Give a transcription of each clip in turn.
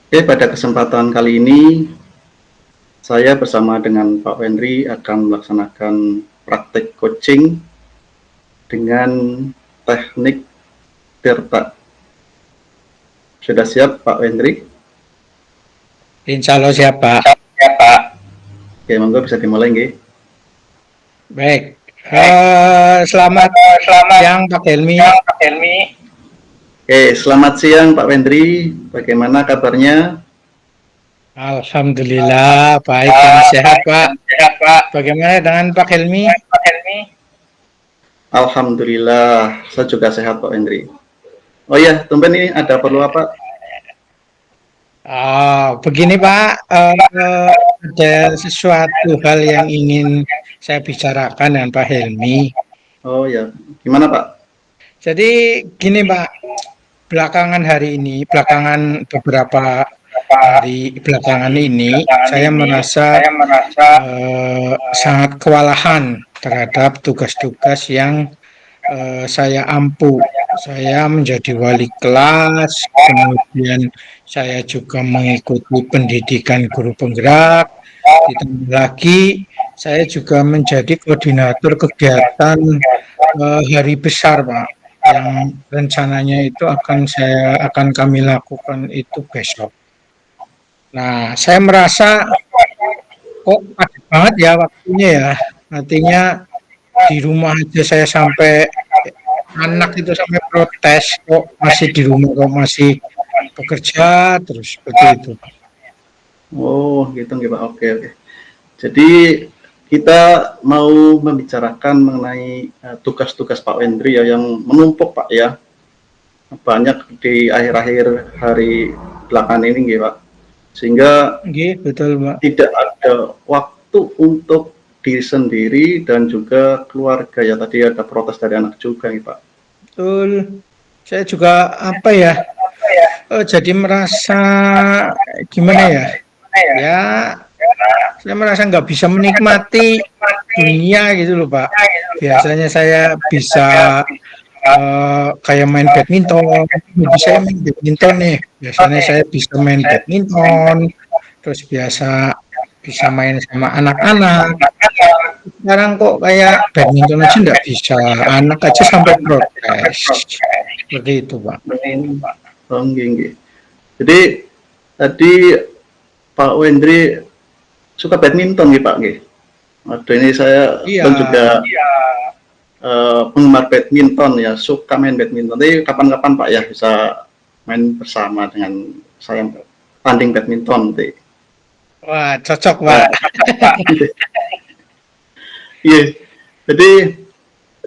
Oke, pada kesempatan kali ini saya bersama dengan Pak Wendri akan melaksanakan praktek coaching dengan teknik Tirta. Sudah siap Pak Wendri? Insya Allah siapa? Oke, monggo bisa dimulai nggih. Baik. Selamat siang Pak Helmi. Oke, selamat siang Pak Wendri. Bagaimana kabarnya? Alhamdulillah baik dan sehat Pak. Bagaimana dengan Pak Helmi? Alhamdulillah, saya juga sehat Pak Wendri. Oh ya, tumben ini ada perlu apa? Begini Pak, ada sesuatu hal yang ingin saya bicarakan dengan Pak Helmi. Oh ya, gimana Pak? Jadi gini Pak, belakangan beberapa hari belakangan ini, saya merasa sangat kewalahan terhadap tugas-tugas yang saya ampu. Saya menjadi wali kelas, kemudian saya juga mengikuti pendidikan guru penggerak. Ditambah lagi, saya juga menjadi koordinator kegiatan hari besar, Pak, yang rencananya itu akan kami lakukan itu besok. Nah, saya merasa kok padat banget ya waktunya ya. Artinya di rumah aja saya sampai anak itu sampai protes kok masih di rumah kok masih bekerja terus seperti itu. Oh, gitu nggih Pak. Oke, oke. Jadi kita mau membicarakan mengenai tugas-tugas Pak Wendri ya yang menumpuk Pak ya, banyak di akhir-akhir hari belakangan ini nggih Pak, sehingga Oke, betul Pak. tidak ada waktu untuk diri sendiri dan juga keluarga ya. Tadi ada protes dari anak juga nih Pak. Betul. Saya juga apa ya? Jadi merasa gimana ya? Ya, saya merasa nggak bisa menikmati dunia gitu loh Pak. Biasanya saya bisa kayak main badminton, jadi saya main badminton nih. Biasanya saya bisa main badminton, terus biasa bisa main sama anak-anak. Sekarang kok kayak badminton aja nggak bisa, anak aja sampai protes. Seperti itu, Pak. Oh, nggih. Jadi tadi Pak Wendri suka badminton nih Pak nggih. Waduh ini saya Iya, dan juga penggemar badminton ya, suka main badminton. Tapi kapan-kapan Pak ya bisa main bersama dengan saya tanding badminton nanti. wah cocok, Nah, Pak. iya. Jadi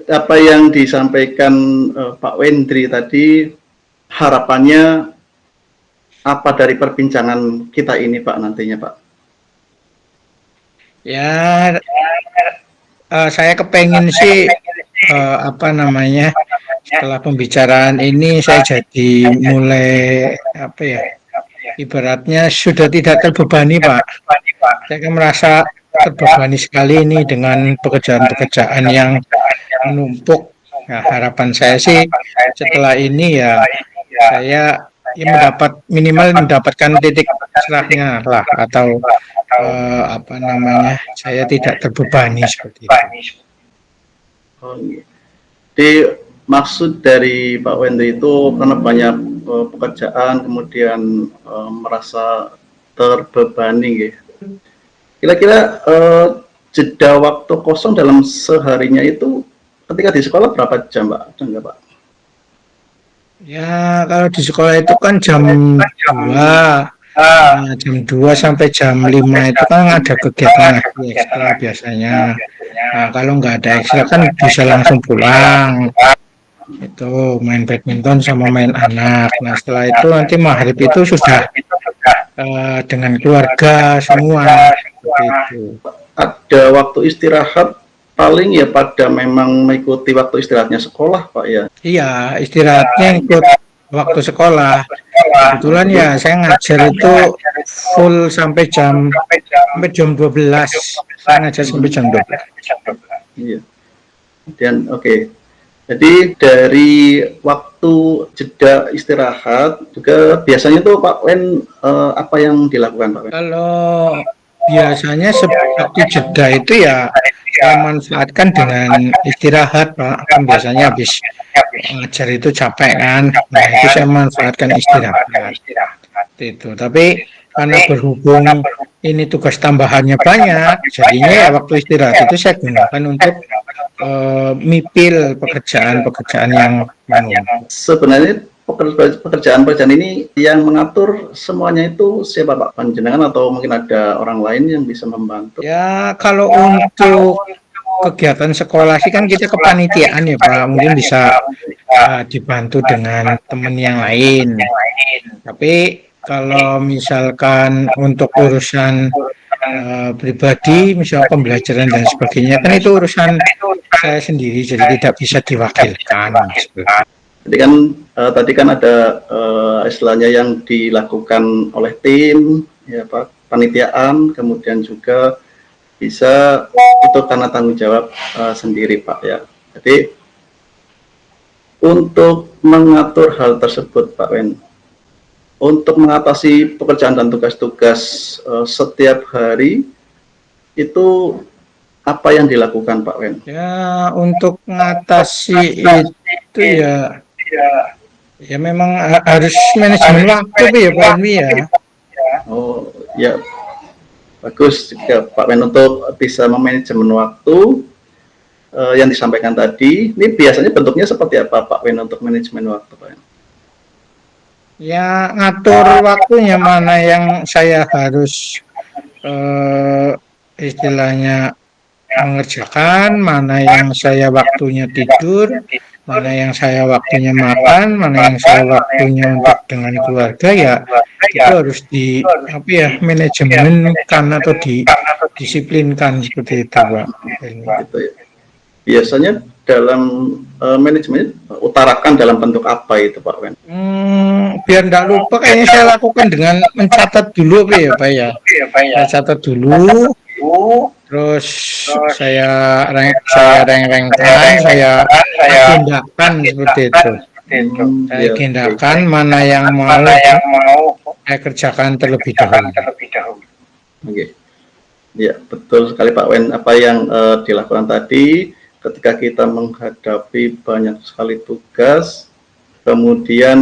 apa yang disampaikan Pak Wendri tadi harapannya apa dari perbincangan kita ini Pak nantinya Pak? Ya, saya kepengen sih apa namanya setelah pembicaraan ini saya jadi mulai apa ya ibaratnya sudah tidak terbebani Pak. Saya kan merasa terbebani sekali ini dengan pekerjaan-pekerjaan yang menumpuk. Nah, harapan saya sih setelah ini ya saya minimal mendapatkan titik cerahnya lah atau apa namanya saya tidak terbebani seperti itu. Oh, iya. Jadi maksud dari Pak Wendri itu karena banyak pekerjaan kemudian merasa terbebani gitu. Kira-kira jeda waktu kosong dalam seharinya itu ketika di sekolah berapa jam Pak? Ada nggak Pak? Ya kalau di sekolah itu kan dua, jam 2 sampai jam 5 itu kan ada kegiatan lagi ekstra biasanya. Nah, kalau nggak ada ekstra kan bisa langsung pulang. Itu main badminton sama main anak. Nah, setelah itu nanti maghrib itu sudah dengan keluarga semua. Seperti itu. Ada waktu istirahat paling ya pada memang mengikuti waktu istirahatnya sekolah Pak ya. Iya, istirahatnya ikut waktu sekolah. Kebetulan ya saya ngajar itu full sampai jam 12. Saya ngajar sampai jam 12. Iya. Dan oke. Jadi dari waktu jeda istirahat juga biasanya tuh Pak Wen apa yang dilakukan Pak Wen? Kalau biasanya waktu jeda itu ya saya manfaatkan dengan istirahat, Pak. Kan biasanya habis ngajar itu capek kan. Nah, itu saya manfaatkan istirahat. Itu. Tapi karena berhubung ini tugas tambahannya banyak, jadinya ya waktu istirahat itu saya gunakan untuk mipil pekerjaan-pekerjaan yang menumpuk. Sebenarnya pekerjaan-pekerjaan ini yang mengatur semuanya itu siapa Pak? Panjenengan atau mungkin ada orang lain yang bisa membantu? Ya, kalau untuk kegiatan sekolah sih kan kita kepanitiaan ya Pak, mungkin bisa dibantu dengan teman yang lain. Tapi kalau misalkan untuk urusan pribadi, misal pembelajaran dan sebagainya, kan itu urusan saya sendiri, jadi tidak bisa diwakilkan. Jadi kan tadi kan ada istilahnya yang dilakukan oleh tim, ya Pak, panitiaan, kemudian juga bisa itu karena tanggung jawab sendiri Pak ya. Jadi untuk mengatur hal tersebut Pak Wen, untuk mengatasi pekerjaan dan tugas-tugas setiap hari itu apa yang dilakukan Pak Wen? Ya, untuk mengatasi itu ya memang harus manajemen waktu ya Pak Enwi ya. Oh ya, bagus ya, Pak Wen, untuk bisa memanajemen waktu yang disampaikan tadi. Ini biasanya bentuknya seperti apa Pak Wen untuk manajemen waktu Pak Wen? Ya, ngatur waktunya mana yang saya harus istilahnya mengerjakan, mana yang saya waktunya tidur, mana yang saya waktunya makan, mana yang saya waktunya untuk dengan keluarga, ya itu harus manajemenkan atau didisiplinkan seperti itu Pak. Gitu ya. Biasanya dalam manajemen utarakan dalam bentuk apa itu Pak Wen? Biar tidak lupa kayaknya saya lakukan dengan mencatat dulu ya Pak ya. Saya catat dulu, terus saya reng-rengkan, saya agendakan seperti itu. Saya agendakan mana yang mau saya kerjakan terlebih dahulu. Oke. Ya, betul sekali Pak Wen. Apa yang dilakukan tadi ketika kita menghadapi banyak sekali tugas, kemudian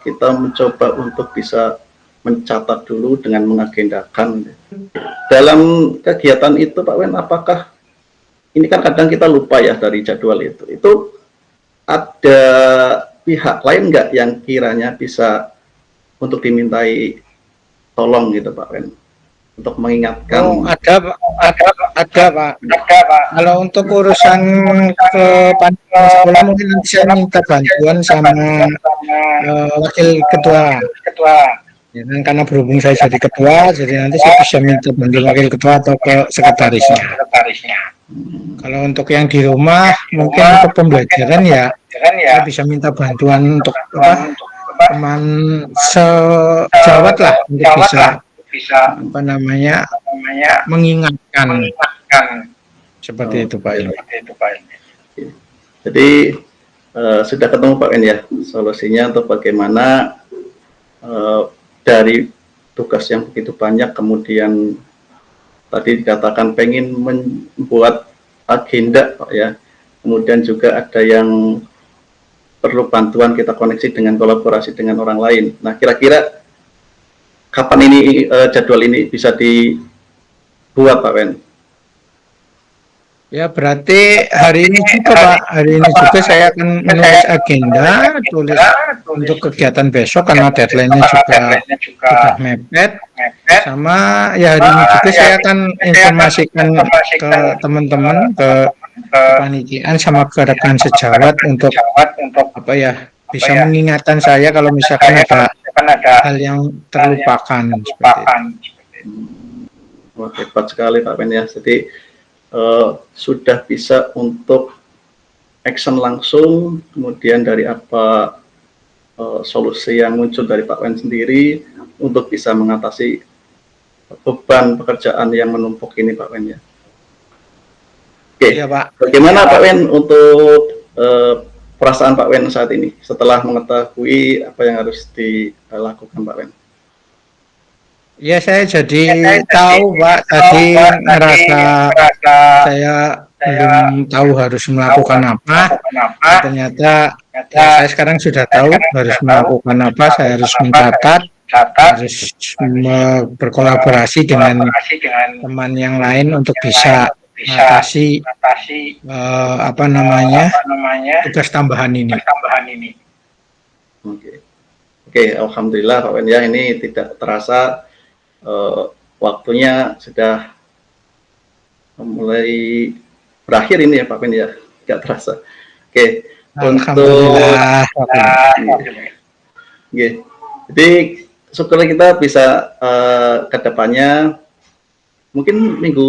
kita mencoba untuk bisa mencatat dulu dengan mengagendakan. Dalam kegiatan itu Pak Wen, apakah ini kan kadang kita lupa ya dari jadwal itu. Itu ada pihak lain nggak yang kiranya bisa untuk dimintai tolong gitu Pak Wen, untuk mengingatkan? Oh, ada Pak. Kalau untuk urusan ke sekolah mungkin nanti saya minta bantuan sama wakil ketua. Ya, kan karena berhubung saya jadi ketua, jadi nanti saya bisa minta bantuan wakil ketua atau ke sekretarisnya. Kalau untuk yang di rumah, mungkin untuk pembelajaran ya, saya bisa minta bantuan untuk teman sejawat lah untuk bisa mengingatkan seperti itu Pak. Jadi sudah ketemu Pak En ya solusinya untuk bagaimana dari tugas yang begitu banyak, kemudian tadi dikatakan pengen membuat agenda Pak ya, kemudian juga ada yang perlu bantuan, kita koneksi dengan kolaborasi dengan orang lain. Nah, kira-kira kapan ini jadwal ini bisa dibuat Pak Wen? Ya berarti hari ini juga Pak, hari ini juga saya akan menulis agenda, tulis untuk kegiatan besok karena deadline-nya juga sudah mepet. Sama ya hari ini juga saya akan informasikan ke teman-teman, ke kepanitiaan sama ke rekan sejawat untuk bisa mengingatkan saya kalau misalkan ada hal yang terlupakan seperti itu. Wah, hebat sekali Pak Wen ya. Jadi sudah bisa untuk action langsung, kemudian dari apa solusi yang muncul dari Pak Wen sendiri untuk bisa mengatasi beban pekerjaan yang menumpuk ini Pak Wen ya. Oke, ya, Pak. Bagaimana Pak Wen untuk perasaan Pak Wen saat ini setelah mengetahui apa yang harus dilakukan Pak Wen? Ya, saya jadi tahu Pak, tadi ngerasa saya belum tahu harus melakukan apa. Ternyata ya, saya sekarang sudah tahu harus melakukan apa. Saya harus mencatat, harus berkolaborasi dengan teman yang lain untuk bisa mengatasi apa namanya tugas tambahan ini. Oke, oke, alhamdulillah Pak Wen ya, ini tidak terasa waktunya sudah mulai berakhir ini ya Pak Wen ya, tidak terasa. Oke, alhamdulillah. Oke, jadi syukur kita bisa ke depannya, mungkin minggu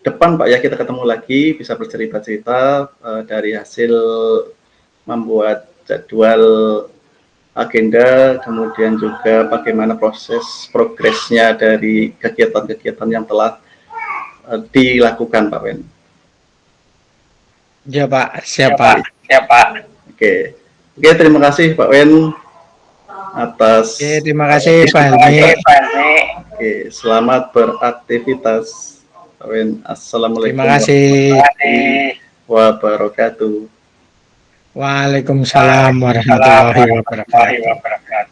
depan Pak ya, kita ketemu lagi, bisa bercerita-cerita dari hasil membuat jadwal agenda, kemudian juga bagaimana proses progresnya dari kegiatan-kegiatan yang telah dilakukan Pak Wen. Ya Pak, siapa? Oke, terima kasih Pak Wen atas. Oke, terima kasih Pak Helmi. Oke, selamat beraktivitas Pak Wen. Assalamualaikum warahmatullahi wabarakatuh. Waalaikumsalam warahmatullahi wabarakatuh.